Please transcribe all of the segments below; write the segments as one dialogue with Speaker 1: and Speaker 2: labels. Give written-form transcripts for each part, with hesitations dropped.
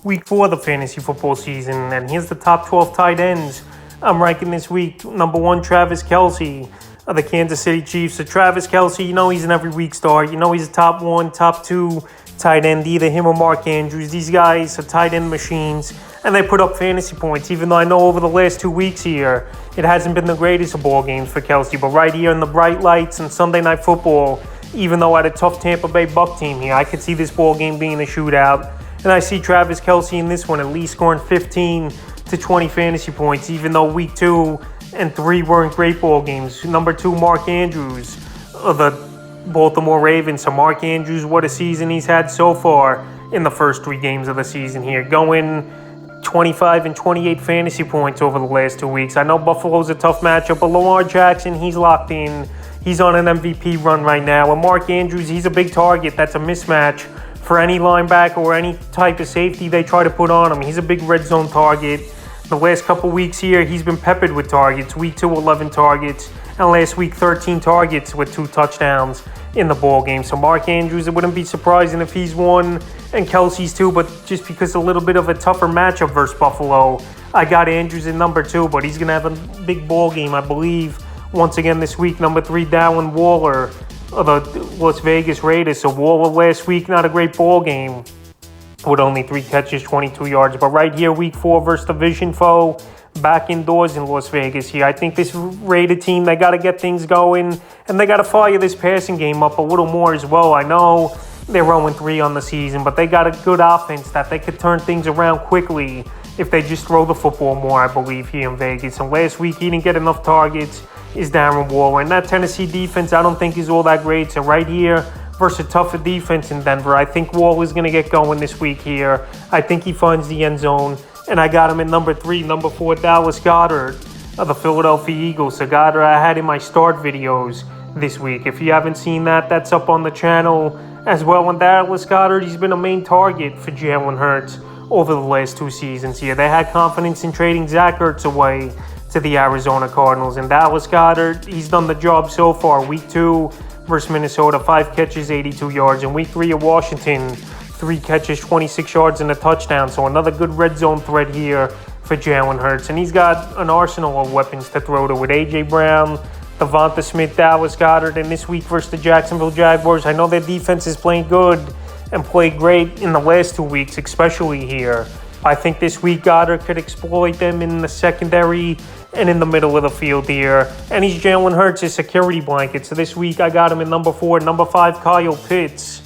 Speaker 1: week 4 of the fantasy football season, and here's the top 12 tight ends I'm ranking this week. Number 1, Travis Kelce of the Kansas City Chiefs. So Travis Kelce, he's an every week start. He's a top 1, top 2 tight end, either him or Mark Andrews. These guys are tight end machines, and they put up fantasy points, even though I know over the last 2 weeks here, it hasn't been the greatest of ball games for Kelce. But right here in the bright lights and Sunday Night Football, even though I had a tough Tampa Bay Buck team here, I could see this ball game being a shootout. And I see Travis Kelce in this one at least scoring 15 to 20 fantasy points, even though week 2 and 3 weren't great ball games. Number 2, Mark Andrews of the Baltimore Ravens. So Mark Andrews, what a season he's had so far in the first 3 games of the season here. Going 25 and 28 fantasy points over the last 2 weeks. I know Buffalo's a tough matchup, but Lamar Jackson, he's locked in. He's on an MVP run right now. And Mark Andrews, he's a big target. That's a mismatch for any linebacker or any type of safety they try to put on him. He's a big red zone target. The last couple weeks here, he's been peppered with targets. Week 2, 11 targets. And last week, 13 targets with 2 touchdowns in the ball game. So Mark Andrews, it wouldn't be surprising if he's 1 and Kelce's 2, but just because a little bit of a tougher matchup versus Buffalo, I got Andrews in number 2, but he's going to have a big ball game, I believe, once again this week. Number 3, Darren Waller of the Las Vegas Raiders. So Waller last week, not a great ball game with only 3 catches, 22 yards. But right here, week 4 versus division foe, back indoors in Las Vegas here. I think this Raider team, they got to get things going, and they got to fire this passing game up a little more as well. I know they're 0-3 on the season, but they got a good offense that they could turn things around quickly if they just throw the football more, I believe, here in Vegas. And last week, he didn't get enough targets, is Darren Waller. And that Tennessee defense, I don't think is all that great. So right here, versus a tougher defense in Denver, I think Waller's going to get going this week here. I think he finds the end zone. And I got him in number 3. Number 4, Dallas Goedert of the Philadelphia Eagles. So Goedert, I had in my start videos this week. If you haven't seen that, that's up on the channel as well. And Dallas Goedert, he's been a main target for Jalen Hurts over the last 2 seasons here. They had confidence in trading Zach Ertz away to the Arizona Cardinals. And Dallas Goedert, he's done the job so far. Week 2 versus Minnesota, 5 catches, 82 yards. And week 3 at Washington, 3 catches, 26 yards, and a touchdown. So another good red zone threat here for Jalen Hurts. And he's got an arsenal of weapons to throw to with A.J. Brown, Devonta Smith, Dallas Goedert, and this week versus the Jacksonville Jaguars. I know their defense is playing good and played great in the last 2 weeks, especially here. I think this week Goedert could exploit them in the secondary and in the middle of the field here. And he's Jalen Hurts' security blanket. So this week I got him in number 4. Number 5, Kyle Pitts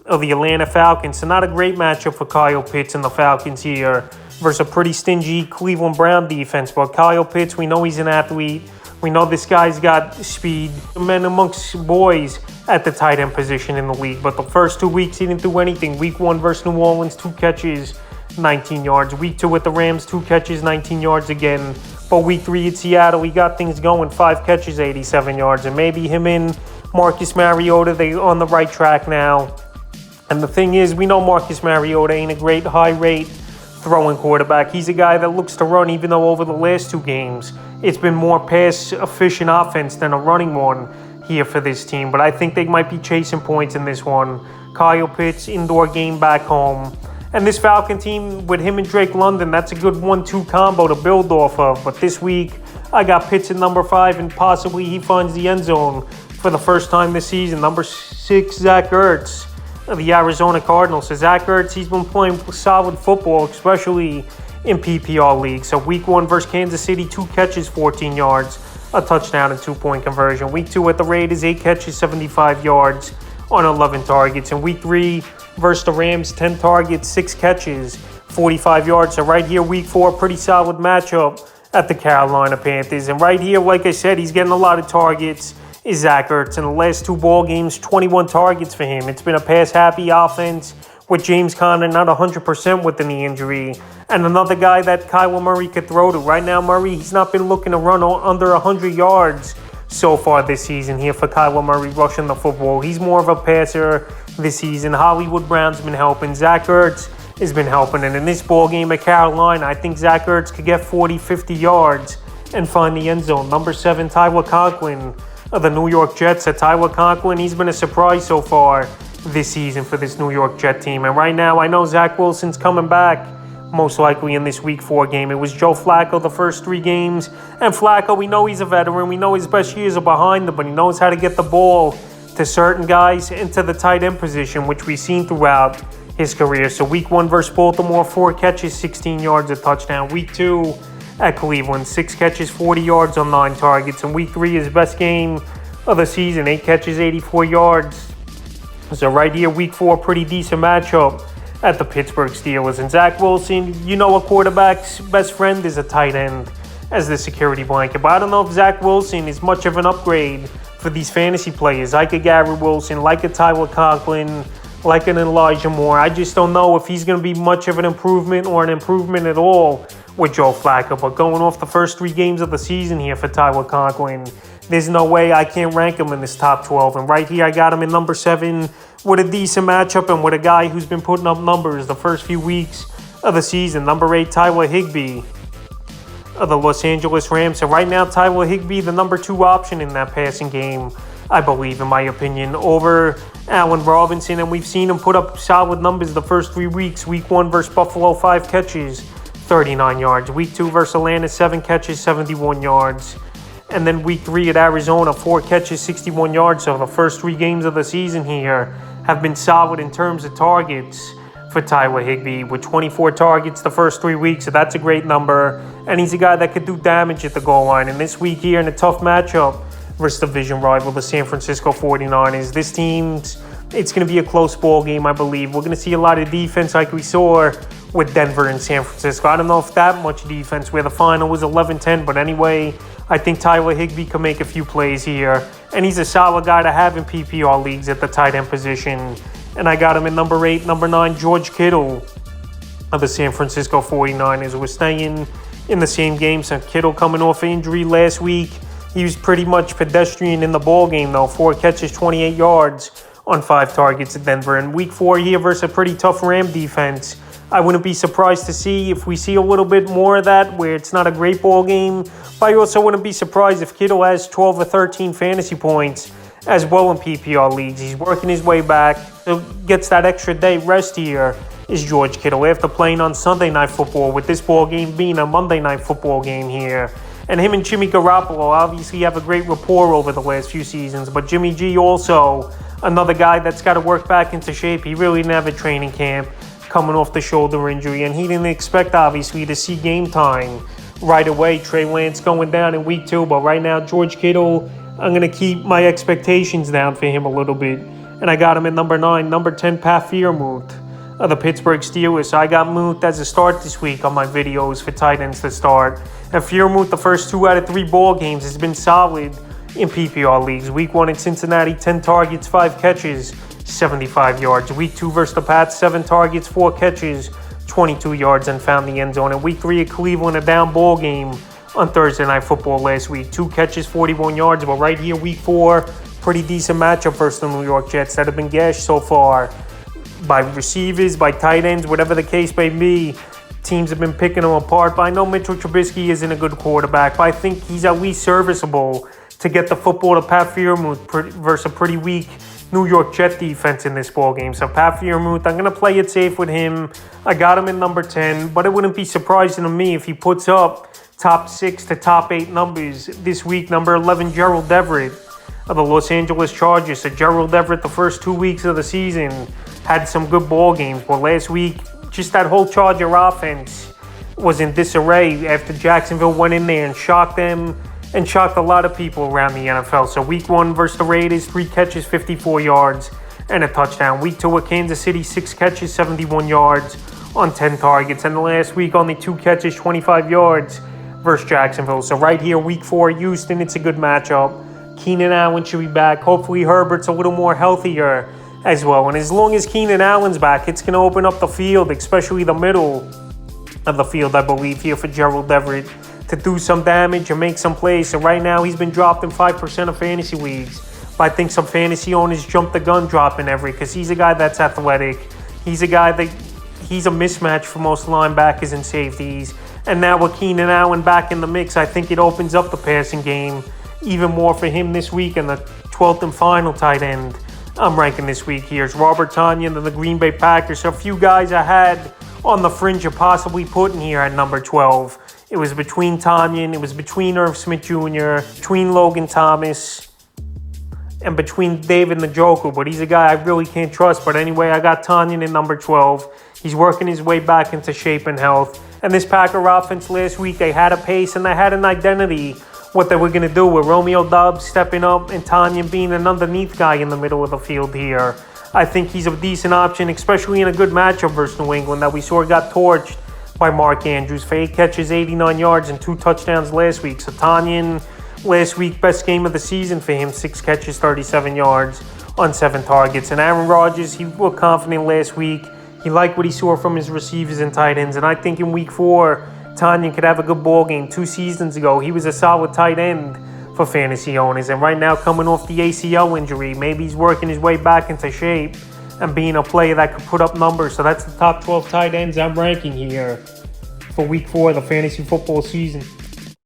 Speaker 1: of the Atlanta Falcons. So not a great matchup for Kyle Pitts and the Falcons here versus a pretty stingy Cleveland Brown defense. But Kyle Pitts, we know he's an athlete. We know this guy's got speed. Men amongst boys at the tight end position in the league. But the first 2 weeks, he didn't do anything. Week 1 versus New Orleans, 2 catches, 19 yards. Week 2 with the Rams, 2 catches, 19 yards again. But week 3 at Seattle, he got things going. 5 catches, 87 yards. And maybe him and Marcus Mariota, they on the right track now. And the thing is, we know Marcus Mariota ain't a great high-rate throwing quarterback. He's a guy that looks to run, even though over the last 2 games, it's been more pass-efficient offense than a running one here for this team. But I think they might be chasing points in this one. Kyle Pitts, indoor game back home. And this Falcon team, with him and Drake London, that's a good 1-2 combo to build off of. But this week, I got Pitts at number 5, and possibly he finds the end zone for the first time this season. Number 6, Zach Ertz of the Arizona Cardinals. So Zach Ertz, he's been playing solid football, especially in PPR leagues. So week 1 versus Kansas City, 2 catches, 14 yards, a touchdown and 2-point conversion. Week 2 at the Raiders, 8 catches, 75 yards on 11 targets. And week 3 versus the Rams, 10 targets, 6 catches, 45 yards. So right here, week 4, pretty solid matchup at the Carolina Panthers. And right here, like I said, he's getting a lot of targets, is Zach Ertz. In the last 2 ball games, 21 targets for him. It's been a pass-happy offense with James Conner not 100% with the knee injury. And another guy that Kyler Murray could throw to. Right now, Murray, he's not been looking to run under 100 yards so far this season here for Kyler Murray rushing the football. He's more of a passer this season. Hollywood Brown's been helping. Zach Ertz has been helping. And in this ball game at Carolina, I think Zach Ertz could get 40, 50 yards and find the end zone. Number 7, Tyler Conklin of the New York Jets. Tyler Conklin, he's been a surprise so far this season for this New York Jet team. And right now, I know Zach Wilson's coming back, most likely in this Week 4 game. It was Joe Flacco the first 3 games. And Flacco, we know he's a veteran. We know his best years are behind him, but he knows how to get the ball to certain guys into the tight end position, which we've seen throughout his career. So Week 1 versus Baltimore, 4 catches, 16 yards, a touchdown. Week 2 at Cleveland, 6 catches, 40 yards on 9 targets. And Week 3, his best game of the season, 8 catches, 84 yards. So right here, Week 4, pretty decent matchup at the Pittsburgh Steelers. And Zach Wilson, you know a quarterback's best friend is a tight end as the security blanket. But I don't know if Zach Wilson is much of an upgrade for these fantasy players, like a Gary Wilson, like a Tyler Conklin, like an Elijah Moore. I just don't know if he's going to be much of an improvement or an improvement at all with Joe Flacco. But going off the first 3 games of the season here for Tyler Conklin, there's no way I can't rank him in this top 12. And right here, I got him in number 7 with a decent matchup and with a guy who's been putting up numbers the first few weeks of the season. Number 8, Tyler Higbee of the Los Angeles Rams. So right now, Tyler Higbee, the number 2 option in that passing game, I believe, in my opinion, over Allen Robinson. And we've seen him put up solid numbers the first 3 weeks. Week 1 versus Buffalo, 5 catches, 39 yards. Week 2 versus Atlanta, 7 catches, 71 yards. And then Week 3 at Arizona, 4 catches, 61 yards. So the first 3 games of the season here have been solid in terms of targets for Tyler Higbee, with 24 targets the first 3 weeks. So that's a great number. And he's a guy that could do damage at the goal line. And this week here in a tough matchup versus division rival, the San Francisco 49ers, this team's, it's going to be a close ball game, I believe. We're going to see a lot of defense like we saw with Denver and San Francisco. I don't know if that much defense, where the final was 11-10, but anyway, I think Tyler Higbee can make a few plays here. And he's a solid guy to have in PPR leagues at the tight end position. And I got him in number 8, number 9, George Kittle of the San Francisco 49ers. We're staying in the same game. So Kittle coming off injury last week. He was pretty much pedestrian in the ball game, though. 4 catches, 28 yards on 5 targets at Denver. And Week 4 here versus a pretty tough Ram defense, I wouldn't be surprised to see if we see a little bit more of that, where it's not a great ball game. But I also wouldn't be surprised if Kittle has 12 or 13 fantasy points as well in PPR leagues. He's working his way back, so gets that extra day rest here is George Kittle after playing on Sunday Night Football, with this ball game being a Monday Night Football game here. And him and Jimmy Garoppolo obviously have a great rapport over the last few seasons, but Jimmy G also another guy that's got to work back into shape. He really didn't have a training camp coming off the shoulder injury, and he didn't expect, obviously, to see game time right away. Trey Lance going down in Week 2, but right now, George Kittle, I'm going to keep my expectations down for him a little bit. And I got him at number 9, number 10, Pat Freiermuth of the Pittsburgh Steelers. So I got Muth as a start this week on my videos for tight ends to start. And Freiermuth, the first 2 out of 3 ball games, has been solid in PPR leagues. Week 1 in Cincinnati, 10 targets, 5 catches, 75 yards. Week 2 versus the Pats, 7 targets, 4 catches, 22 yards, and found the end zone. And Week 3 at Cleveland, a down ball game on Thursday Night Football last week. 2 catches, 41 yards. But right here, Week 4, pretty decent matchup versus the New York Jets that have been gashed so far by receivers, by tight ends, whatever the case may be. Teams have been picking them apart. But I know Mitchell Trubisky isn't a good quarterback, but I think he's at least serviceable to get the football to Pat Freiermuth versus a pretty weak New York Jet defense in this ballgame. So Pat Freiermuth, I'm going to play it safe with him. I got him in number 10, but it wouldn't be surprising to me if he puts up top 6 to top 8 numbers this week. Number 11, Gerald Everett of the Los Angeles Chargers. So Gerald Everett, the first 2 weeks of the season, had some good ball games. But last week, just that whole Charger offense was in disarray after Jacksonville went in there and shocked them and shocked a lot of people around the NFL. So Week 1 versus the Raiders, 3 catches, 54 yards, and a touchdown. Week 2 at Kansas City, 6 catches, 71 yards on 10 targets. And the last week, only 2 catches, 25 yards versus Jacksonville. So right here, Week 4, Houston, it's a good matchup. Keenan Allen should be back. Hopefully Herbert's a little more healthier as well. And as long as Keenan Allen's back, it's going to open up the field, especially the middle of the field, I believe, here for Gerald Everett to do some damage and make some plays. So right now, he's been dropped in 5% of fantasy leagues. But I think some fantasy owners jumped the gun dropping Everett because he's a guy that's athletic. He's a guy that he's a mismatch for most linebackers and safeties. And now with Keenan Allen back in the mix, I think it opens up the passing game even more for him this week, and the 12th and final tight end I'm ranking this week here is Robert Tonyan and the Green Bay Packers. So a few guys I had on the fringe of possibly putting here at number 12. It was between Tonyan, it was between Irv Smith Jr., between Logan Thomas, and between David Njoku, but he's a guy I really can't trust. But anyway, I got Tonyan in number 12. He's working his way back into shape and health. And this Packer offense last week, they had a pace and they had an identity what they were going to do with Romeo Doubs stepping up and Tonyan being an underneath guy in the middle of the field here. I think he's a decent option, especially in a good matchup versus New England that we saw got torched by Mark Andrews for 8 catches, 89 yards, and 2 touchdowns last week. So Tonyan, last week, best game of the season for him, 6 catches, 37 yards on 7 targets. And Aaron Rodgers, he looked confident last week. He liked what he saw from his receivers and tight ends. And I think in week 4, Tonyan could have a good ball game. 2 seasons ago, he was a solid tight end for fantasy owners. And right now, coming off the ACL injury, maybe he's working his way back into shape and being a player that could put up numbers. So that's the top 12 tight ends I'm ranking here for week 4 of the fantasy football season.